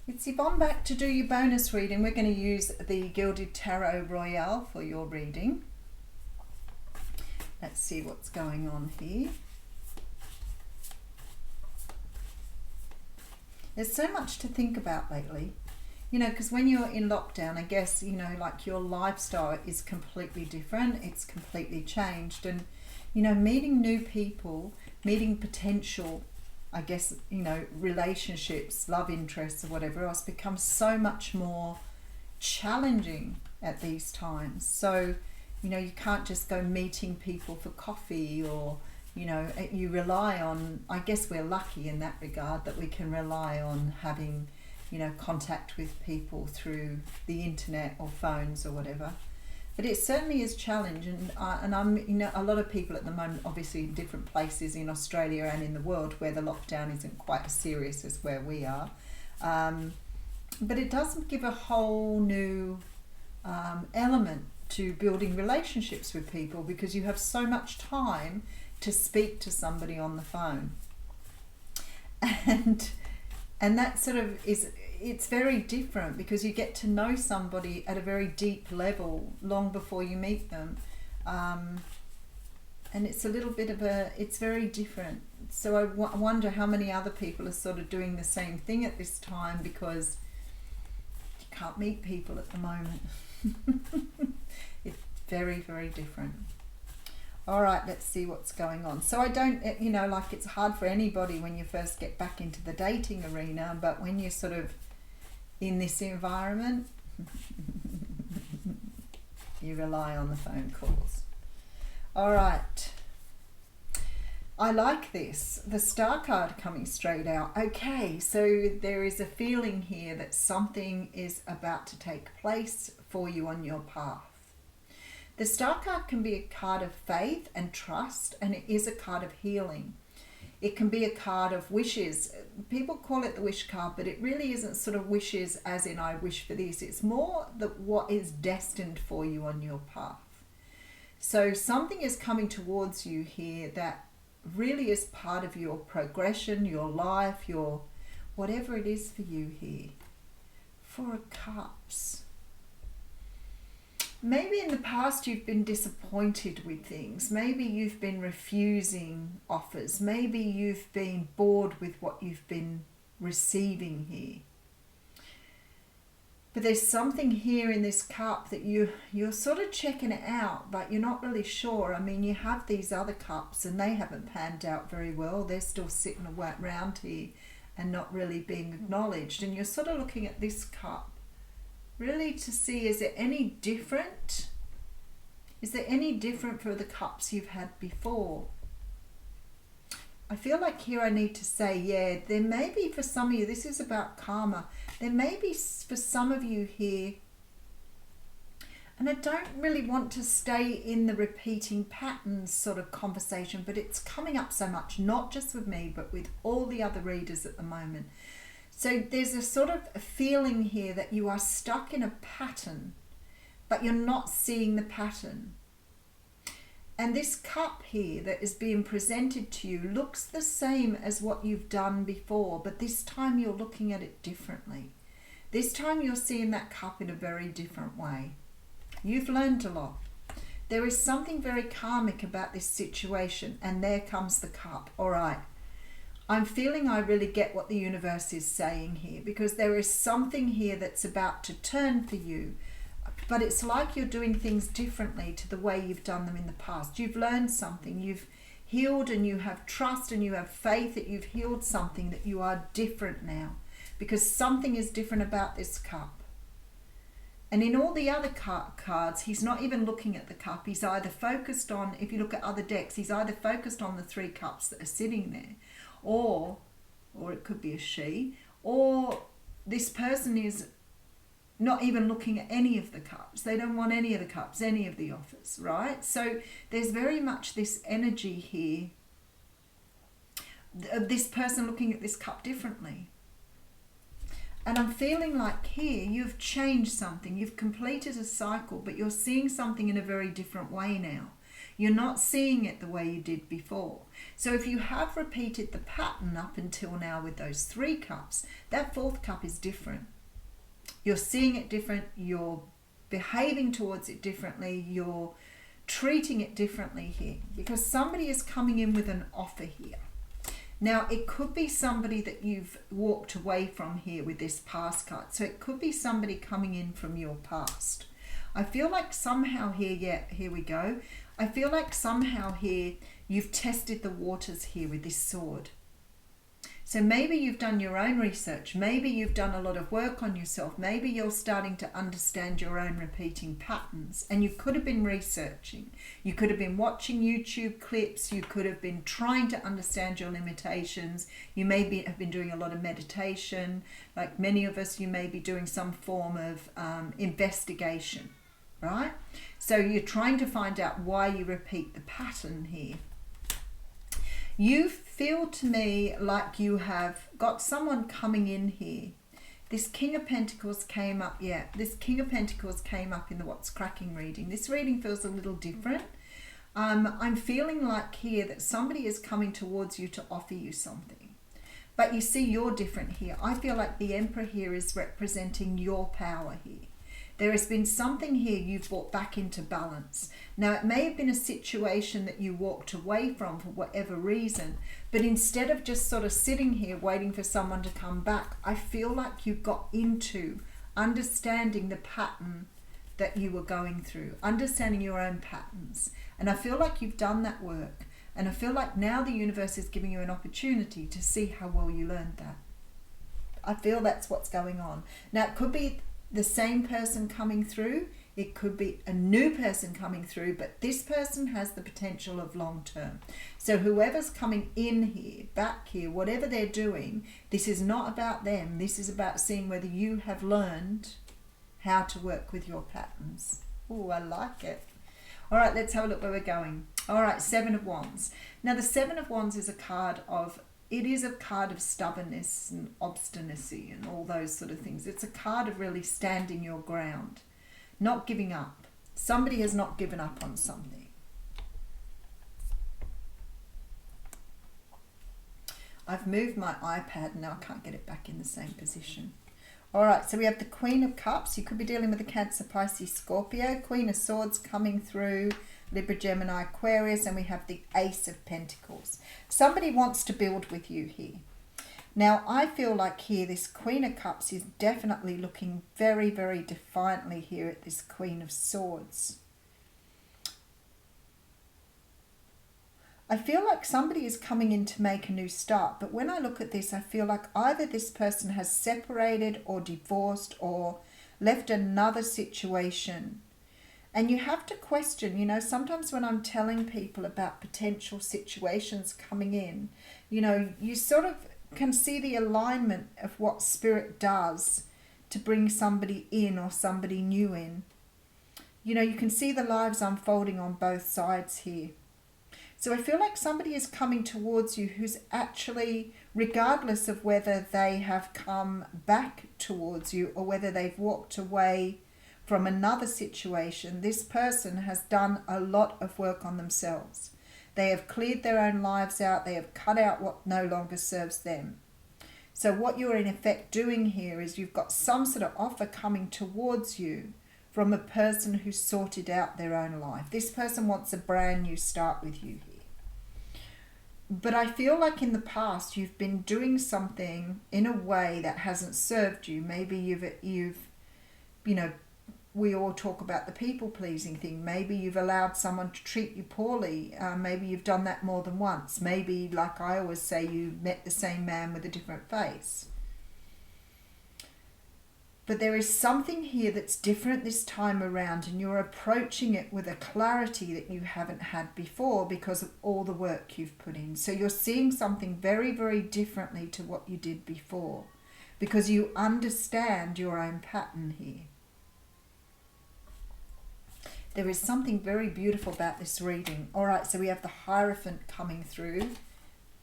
It's Yvonne back to do your bonus reading. We're going to use the Gilded Tarot Royale for your reading. Let's see what's going on here. There's so much to think about lately. You know, because when you're in lockdown, I guess, you know, like your lifestyle is completely different. It's completely changed. And, you know, meeting new people, meeting potential, I guess, you know, relationships, love interests or whatever else becomes so much more challenging at these times. So, you know, you can't just go meeting people for coffee or, you know, you rely on, I guess we're lucky in that regard that we can rely on having, you know, contact with people through the internet or phones or whatever. But it certainly is challenging, and I'm, you know, a lot of people at the moment, obviously in different places in Australia and in the world where the lockdown isn't quite as serious as where we are. But it does give a whole new element to building relationships with people, because you have so much time to speak to somebody on the phone. And that sort of is, it's very different because you get to know somebody at a very deep level long before you meet them. And it's a little bit of a, it's very different. So I wonder how many other people are sort of doing the same thing at this time, because you can't meet people at the moment. It's very, very different. All right, let's see what's going on. So I don't, you know, like it's hard for anybody when you first get back into the dating arena, but when you're sort of in this environment, you rely on the phone calls. All right. I like this. The Star card coming straight out. Okay, so there is a feeling here that something is about to take place for you on your path. The Star card can be a card of faith and trust, and it is a card of healing. It can be a card of wishes. People call it the wish card, but it really isn't sort of wishes as in I wish for this. It's more that what is destined for you on your path. So something is coming towards you here that really is part of your progression, your life, your whatever it is for you here. Four of Cups. Maybe in the past you've been disappointed with things. Maybe you've been refusing offers. Maybe you've been bored with what you've been receiving here. But there's something here in this cup that you're sort of checking it out, but you're not really sure. I mean, you have these other cups and they haven't panned out very well. They're still sitting around here and not really being acknowledged. And you're sort of looking at this cup really to see, is it any different? Is there any different for the cups you've had before? I feel like here I need to say, yeah, there may be for some of you, this is about karma. There may be for some of you here, and I don't really want to stay in the repeating patterns sort of conversation, but it's coming up so much, not just with me, but with all the other readers at the moment. So there's a sort of a feeling here that you are stuck in a pattern, but you're not seeing the pattern. And this cup here that is being presented to you looks the same as what you've done before, but this time you're looking at it differently. This time you're seeing that cup in a very different way. You've learned a lot. There is something very karmic about this situation, and there comes the cup. All right. I'm feeling I really get what the universe is saying here, because there is something here that's about to turn for you, but it's like you're doing things differently to the way you've done them in the past. You've learned something, you've healed, and you have trust and you have faith that you've healed something, that you are different now, because something is different about this cup. And in all the other cards, he's not even looking at the cup. He's either focused on, if you look at other decks, he's either focused on the three cups that are sitting there, or it could be a she, or this person is not even looking at any of the cups. They don't want any of the cups, any of the offers, right? So there's very much this energy here of this person looking at this cup differently. And I'm feeling like here you've changed something. You've completed a cycle, but you're seeing something in a very different way now. You're not seeing it the way you did before. So if you have repeated the pattern up until now with those 3 cups, that 4th cup is different. You're seeing it different, you're behaving towards it differently, you're treating it differently here, because somebody is coming in with an offer here. Now, it could be somebody that you've walked away from here with this past card. So it could be somebody coming in from your past. I feel like somehow here, yeah, here we go. I feel like somehow here you've tested the waters here with this sword. So maybe you've done your own research. Maybe you've done a lot of work on yourself. Maybe you're starting to understand your own repeating patterns. And you could have been researching. You could have been watching YouTube clips. You could have been trying to understand your limitations. You may have been doing a lot of meditation. Like many of us, you may be doing some form of investigation, right? So you're trying to find out why you repeat the pattern here. You feel to me like you have got someone coming in here. This King of Pentacles came up, yeah, this King of Pentacles came up in the What's Cracking reading. This reading feels a little different. I'm feeling like here that somebody is coming towards you to offer you something. But you see, you're different here. I feel like the Emperor here is representing your power here. There has been something here you've brought back into balance. Now, it may have been a situation that you walked away from for whatever reason, but instead of just sort of sitting here waiting for someone to come back, I feel like you got into understanding the pattern that you were going through, understanding your own patterns. And I feel like you've done that work. And I feel like now the universe is giving you an opportunity to see how well you learned that. I feel that's what's going on. Now, it could be the same person coming through, it could be a new person coming through, but this person has the potential of long term. So whoever's coming in here, back here, whatever they're doing, this is not about them. This is about seeing whether you have learned how to work with your patterns. Oh, I like it. All right, let's have a look where we're going. All right, 7 of Wands. Now, the 7 of Wands is a card of stubbornness and obstinacy and all those sort of things. It's a card of really standing your ground, not giving up. Somebody has not given up on something. I've moved my iPad, now I can't get it back in the same position. All right, so we have the Queen of Cups. You could be dealing with a Cancer, Pisces, Scorpio. Queen of Swords coming through. Libra, Gemini, Aquarius, and we have the Ace of Pentacles. Somebody wants to build with you here. Now, I feel like here this Queen of Cups is definitely looking very, very defiantly here at this Queen of Swords. I feel like somebody is coming in to make a new start, but when I look at this, I feel like either this person has separated or divorced or left another situation. And you have to question, you know, sometimes when I'm telling people about potential situations coming in, you know, you sort of can see the alignment of what Spirit does to bring somebody in or somebody new in. You know, you can see the lives unfolding on both sides here. So I feel like somebody is coming towards you who's actually, regardless of whether they have come back towards you or whether they've walked away from another situation, this person has done a lot of work on themselves. They have cleared their own lives out. They have cut out what no longer serves them. So what you're in effect doing here is you've got some sort of offer coming towards you from a person who's sorted out their own life. This person wants a brand new start with you here. But I feel like in the past you've been doing something in a way that hasn't served you. Maybe you've you know, we all talk about the people-pleasing thing. Maybe you've allowed someone to treat you poorly. Maybe you've done that more than once. Maybe, like I always say, you met the same man with a different face. But there is something here that's different this time around, and you're approaching it with a clarity that you haven't had before because of all the work you've put in. So you're seeing something very, very differently to what you did before because you understand your own pattern here. There is something very beautiful about this reading. All right, so we have the Hierophant coming through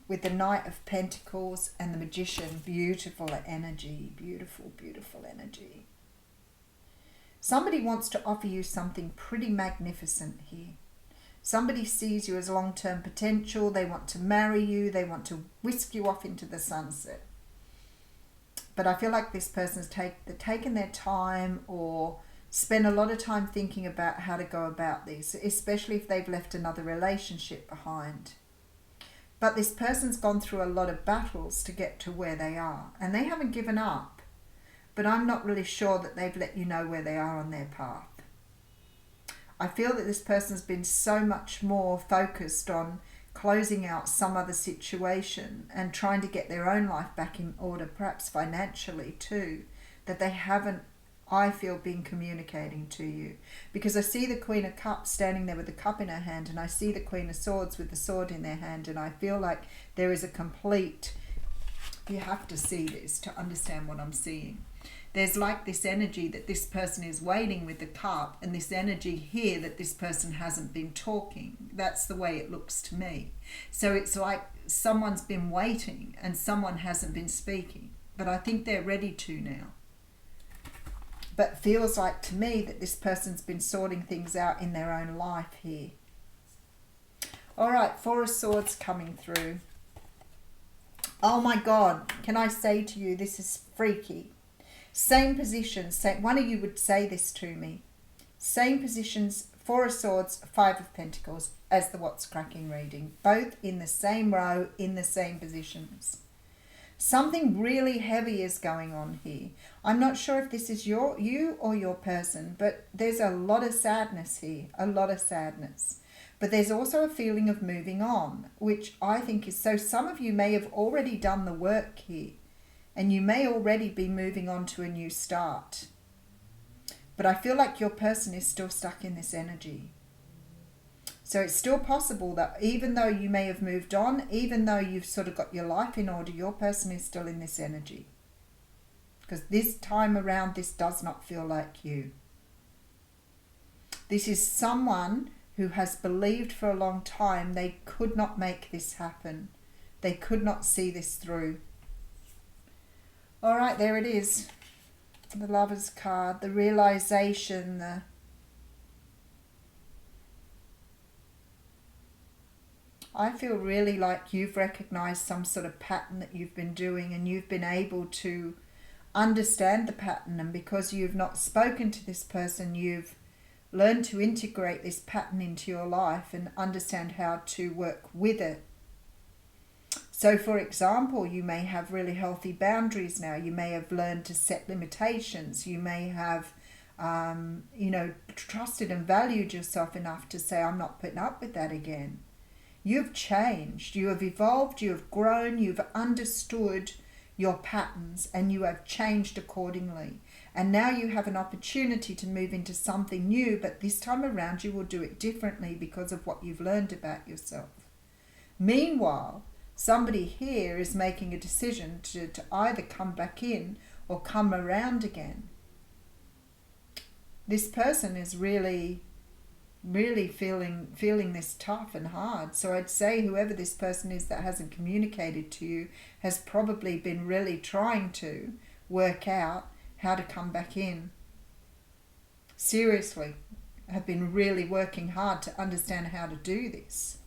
with the Knight of Pentacles and the Magician. Beautiful energy, beautiful, beautiful energy. Somebody wants to offer you something pretty magnificent here. Somebody sees you as long-term potential. They want to marry you. They want to whisk you off into the sunset. But I feel like this person's taken their time or spent a lot of time thinking about how to go about this, especially if they've left another relationship behind. But this person's gone through a lot of battles to get to where they are, and they haven't given up. But I'm not really sure that they've let you know where they are on their path. I feel that this person's been so much more focused on closing out some other situation and trying to get their own life back in order, perhaps financially too, that they haven't, I feel, been communicating to you. Because I see the Queen of Cups standing there with the cup in her hand, and I see the Queen of Swords with the sword in their hand, and I feel like there is a complete, you have to see this to understand what I'm seeing. There's like this energy that this person is waiting with the cup, and this energy here that this person hasn't been talking. That's the way it looks to me. So it's like someone's been waiting and someone hasn't been speaking. But I think they're ready to now. But feels like to me that this person's been sorting things out in their own life here. All right, Four of Swords coming through. Oh my God, can I say to you, this is freaky. Same positions, one of you would say this to me. Same positions, Four of Swords, Five of Pentacles, as the What's Cracking reading. Both in the same row, in the same positions. Something really heavy is going on here. I'm not sure if this is you or your person, but there's a lot of sadness here, a lot of sadness. But there's also a feeling of moving on, which I think is, so some of you may have already done the work here. And you may already be moving on to a new start. But I feel like your person is still stuck in this energy. So it's still possible that even though you may have moved on, even though you've sort of got your life in order, your person is still in this energy. Because this time around, this does not feel like you. This is someone who has believed for a long time they could not make this happen. They could not see this through. All right, there it is. The Lover's card, the realization, I feel really like you've recognized some sort of pattern that you've been doing, and you've been able to understand the pattern, and because you've not spoken to this person, you've learned to integrate this pattern into your life and understand how to work with it. So, for example, you may have really healthy boundaries now. You may have learned to set limitations. You may have, trusted and valued yourself enough to say, I'm not putting up with that again. You've changed. You have evolved. You have grown. You've understood your patterns, and you have changed accordingly. And now you have an opportunity to move into something new, but this time around you will do it differently because of what you've learned about yourself. Meanwhile, somebody here is making a decision to either come back in or come around again. This person is really feeling this tough and hard. So I'd say whoever this person is that hasn't communicated to you has probably been really trying to work out how to come back in. Seriously, have been really working hard to understand how to do this.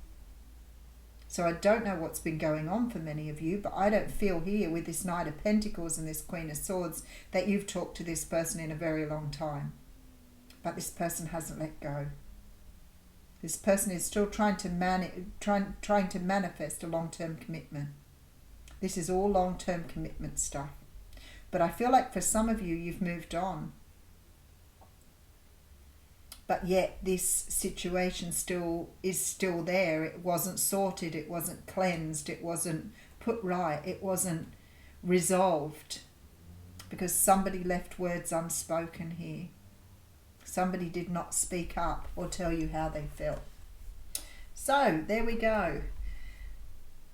So I don't know what's been going on for many of you, but I don't feel here with this Knight of Pentacles and this Queen of Swords that you've talked to this person in a very long time. But this person hasn't let go. This person is still trying to manifest a long-term commitment. This is all long-term commitment stuff. But I feel like for some of you, you've moved on. But yet this situation is still there. It wasn't sorted, it wasn't cleansed, it wasn't put right, it wasn't resolved. Because somebody left words unspoken here. Somebody did not speak up or tell you how they felt. So, there we go.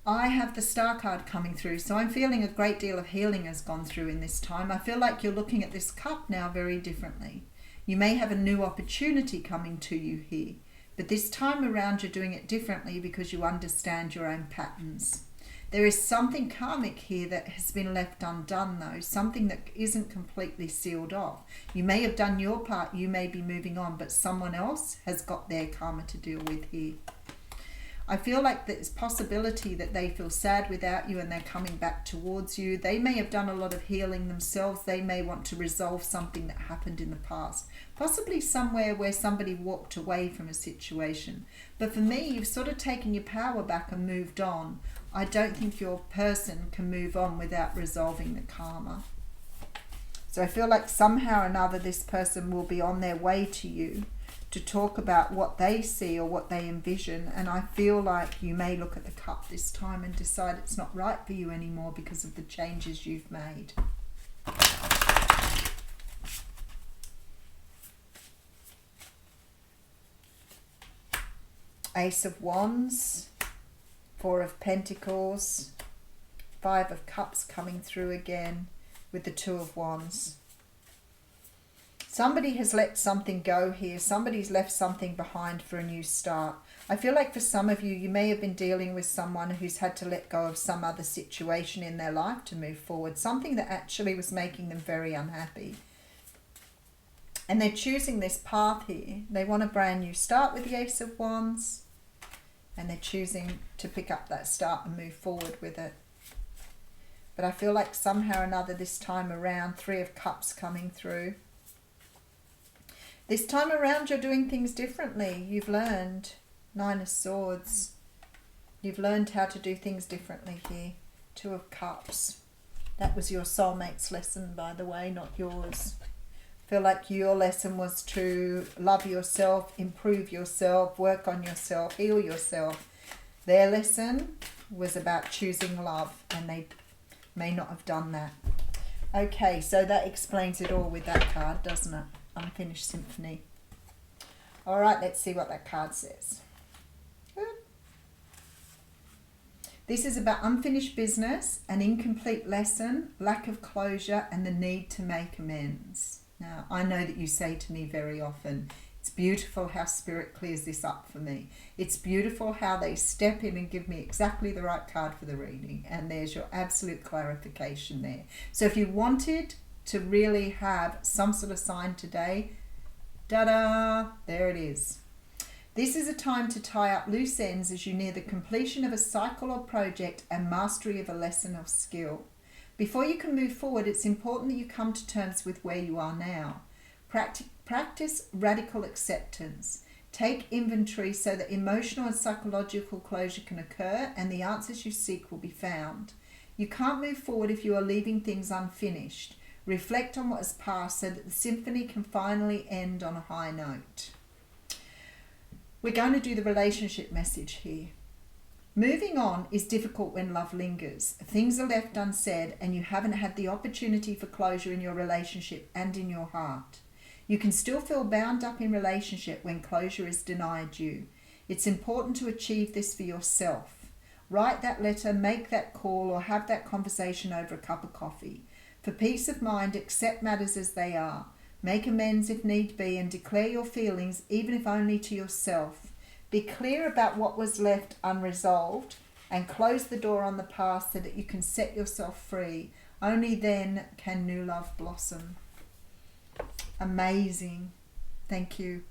I have the Star card coming through, so I'm feeling a great deal of healing has gone through in this time. I feel like you're looking at this cup now very differently. You may have a new opportunity coming to you here, but this time around you're doing it differently because you understand your own patterns. There is something karmic here that has been left undone though, something that isn't completely sealed off. You may have done your part, you may be moving on, but someone else has got their karma to deal with here. I feel like there's possibility that they feel sad without you and they're coming back towards you. They may have done a lot of healing themselves. They may want to resolve something that happened in the past. Possibly somewhere where somebody walked away from a situation. But for me, you've sort of taken your power back and moved on. I don't think your person can move on without resolving the karma. So I feel like somehow or another this person will be on their way to you to talk about what they see or what they envision. And I feel like you may look at the cup this time and decide it's not right for you anymore because of the changes you've made. Ace of Wands, Four of Pentacles, Five of Cups coming through again with the Two of Wands. Somebody has let something go here. Somebody's left something behind for a new start. I feel like for some of you, you may have been dealing with someone who's had to let go of some other situation in their life to move forward. Something that actually was making them very unhappy. And they're choosing this path here. They want a brand new start with the Ace of Wands. And they're choosing to pick up that start and move forward with it. But I feel like somehow or another this time around, Three of Cups coming through. This time around you're doing things differently. You've learned. Nine of Swords. You've learned how to do things differently here. Two of Cups. That was your soulmate's lesson, by the way, not yours. I feel like your lesson was to love yourself, improve yourself, work on yourself, heal yourself. Their lesson was about choosing love, and they may not have done that. Okay, so that explains it all with that card, doesn't it? Unfinished Symphony. All right, let's see what that card says. Good. This is about unfinished business, an incomplete lesson, lack of closure, and the need to make amends. Now, I know that you say to me very often, it's beautiful how Spirit clears this up for me. It's beautiful how they step in and give me exactly the right card for the reading. And there's your absolute clarification there. So if you wanted to really have some sort of sign today, da-da, there it is. This is a time to tie up loose ends as you near the completion of a cycle or project and mastery of a lesson of skill. Before you can move forward, it's important that you come to terms with where you are now. Practice radical acceptance. Take inventory so that emotional and psychological closure can occur and the answers you seek will be found. You can't move forward if you are leaving things unfinished. Reflect on what has passed so that the symphony can finally end on a high note. We're going to do the relationship message here. Moving on is difficult when love lingers. Things are left unsaid and you haven't had the opportunity for closure in your relationship and in your heart. You can still feel bound up in relationship when closure is denied you. It's important to achieve this for yourself. Write that letter, make that call, or have that conversation over a cup of coffee. For peace of mind, accept matters as they are. Make amends if need be and declare your feelings, even if only to yourself. Be clear about what was left unresolved and close the door on the past so that you can set yourself free. Only then can new love blossom. Amazing. Thank you.